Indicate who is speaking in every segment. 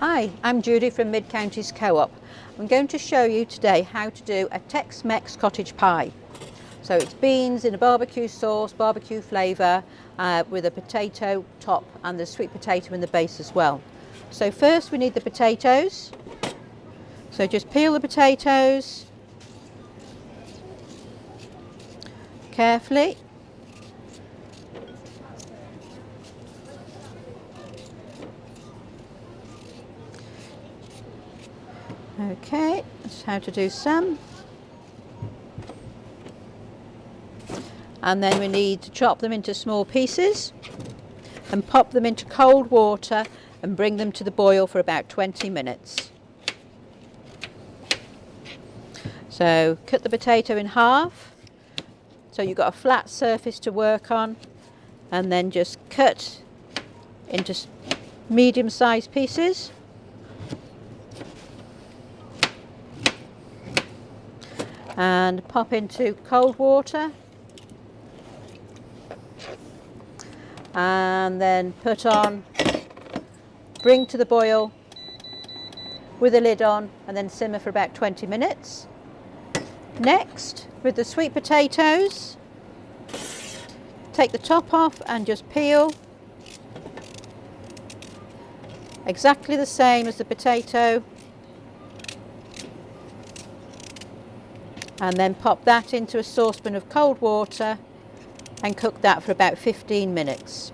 Speaker 1: Hi, I'm Judy from Midcounties Co-Op. I'm going to show you today how to do a Tex Mex Cottage Pie. So it's beans in a barbecue sauce, barbecue flavour, with a potato top and the sweet potato in the base as well. So first we need the potatoes. So just peel the potatoes carefully. Okay, that's how to do some. And then we need to chop them into small pieces and pop them into cold water and bring them to the boil for about 20 minutes. So cut the potato in half so you've got a flat surface to work on, and then just cut into medium-sized pieces. And pop into cold water, and then bring to the boil with the lid on, and then simmer for about 20 minutes. Next, with the sweet potatoes, take the top off and just peel exactly the same as the potato. And then pop that into a saucepan of cold water and cook that for about 15 minutes.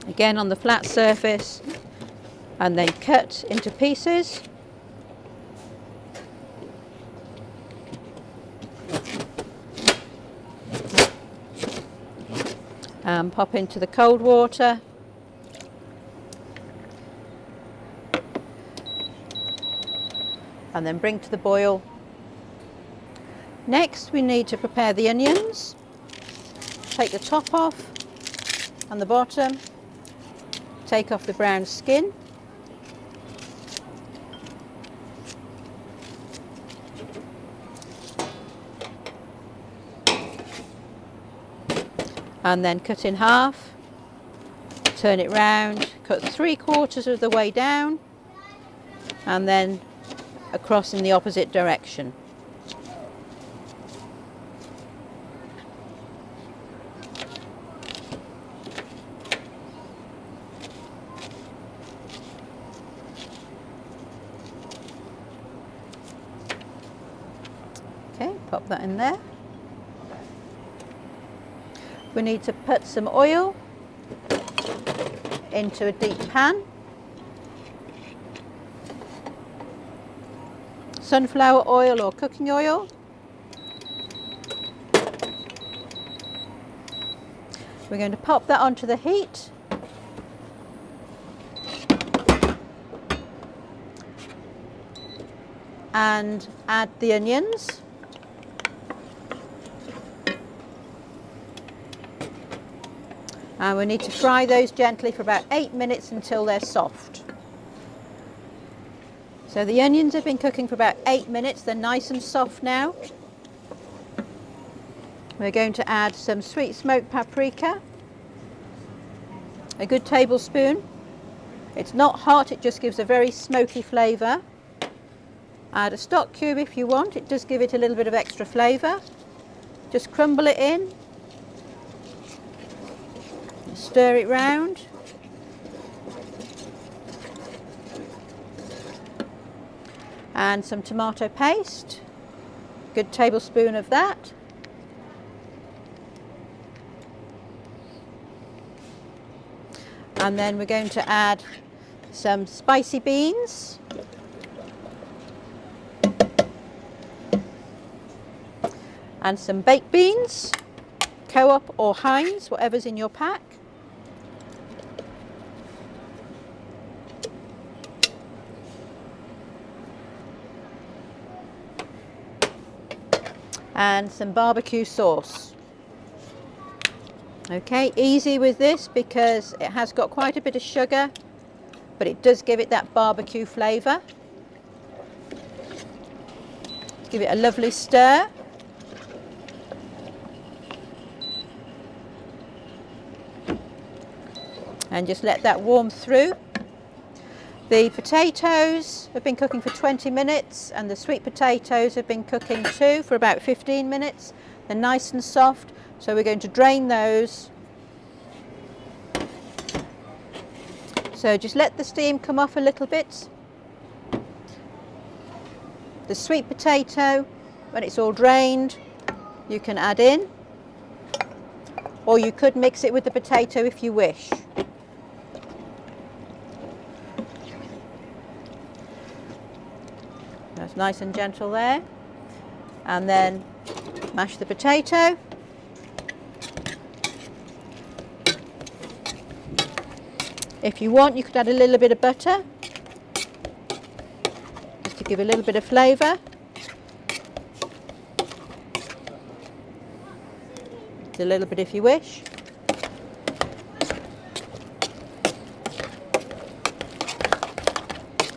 Speaker 1: Again on the flat surface, and then cut into pieces. And pop into the cold water. And then bring to the boil. Next we need to prepare the onions. Take the top off and the bottom. Take off the brown skin. And then cut in half, turn it round, cut 3/4 of the way down, and then across in the opposite direction. Okay, pop that in there. We need to put some oil into a deep pan. Sunflower oil or cooking oil. We're going to pop that onto the heat. And add the onions. And we need to fry those gently for about 8 minutes until they're soft. So the onions have been cooking for about 8 minutes. They're nice and soft now. We're going to add some sweet smoked paprika, a good tablespoon. It's not hot, it just gives a very smoky flavour. Add a stock cube if you want, it does give it a little bit of extra flavour. Just crumble it in. Stir it round. And some tomato paste, good tablespoon of that. And then we're going to add some spicy beans. And some baked beans, Co-op or Heinz, whatever's in your pack. And some barbecue sauce. Okay, easy with this because it has got quite a bit of sugar but it does give it that barbecue flavour. Give it a lovely stir. And just let that warm through. The potatoes have been cooking for 20 minutes and the sweet potatoes have been cooking too for about 15 minutes. They're nice and soft, so we're going to drain those. So just let the steam come off a little bit. The sweet potato, when it's all drained, you can add in, or you could mix it with the potato if you wish. That's nice and gentle there. And then mash the potato. If you want, you could add a little bit of butter, just to give a little bit of flavour. A little bit if you wish.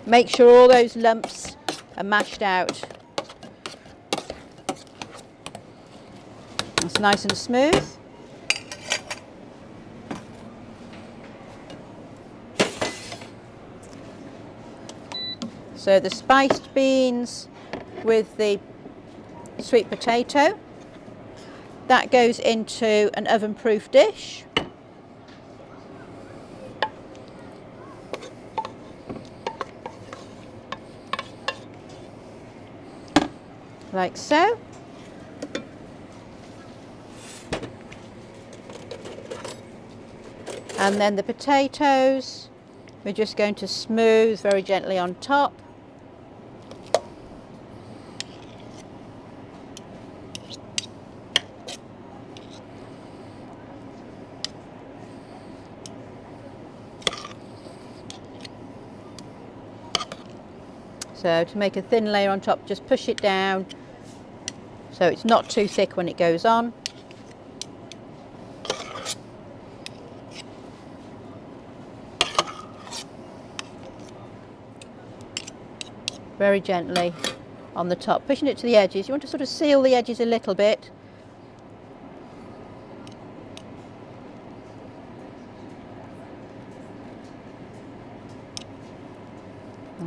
Speaker 1: Make sure all those lumps are mashed out. It's nice and smooth. So the spiced beans with the sweet potato, that goes into an oven-proof dish. Like so. And then the potatoes, we're just going to smooth very gently on top. So to make a thin layer on top, just push it down so it's not too thick when it goes on. Very gently on the top, pushing it to the edges. You want to sort of seal the edges a little bit.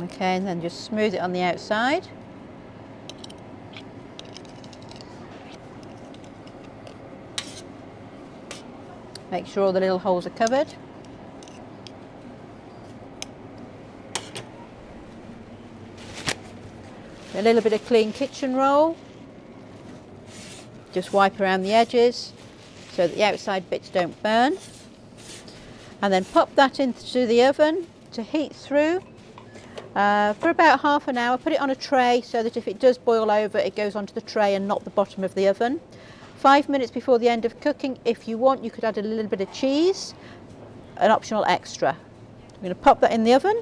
Speaker 1: Okay, and then just smooth it on the outside. Make sure all the little holes are covered. A little bit of clean kitchen roll. Just wipe around the edges so that the outside bits don't burn. And then pop that into the oven to heat through for about half an hour. Put it on a tray so that if it does boil over, it goes onto the tray and not the bottom of the oven. 5 minutes before the end of cooking, if you want, you could add a little bit of cheese, an optional extra. I'm going to pop that in the oven.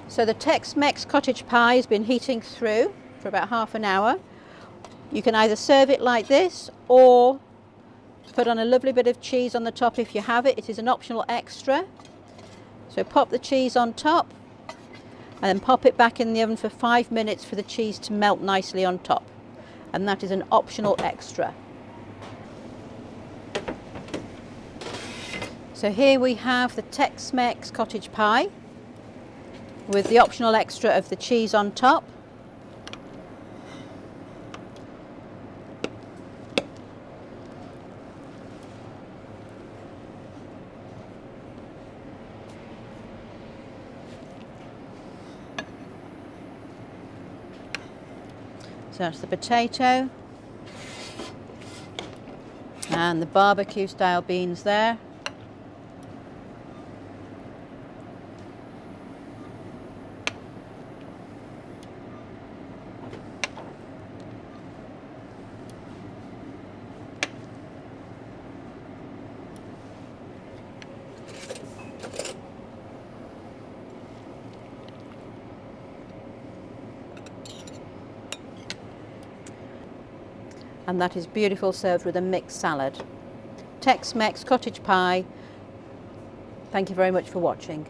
Speaker 1: So the Tex Mex Cottage Pie has been heating through for about half an hour. You can either serve it like this or put on a lovely bit of cheese on the top if you have it. It is an optional extra. So pop the cheese on top and then pop it back in the oven for 5 minutes for the cheese to melt nicely on top. And that is an optional extra. So here we have the Tex Mex Cottage Pie with the optional extra of the cheese on top. So that's the potato and the barbecue style beans there. and that is beautiful served with a mixed salad. Tex Mex Cottage Pie. Thank you very much for watching.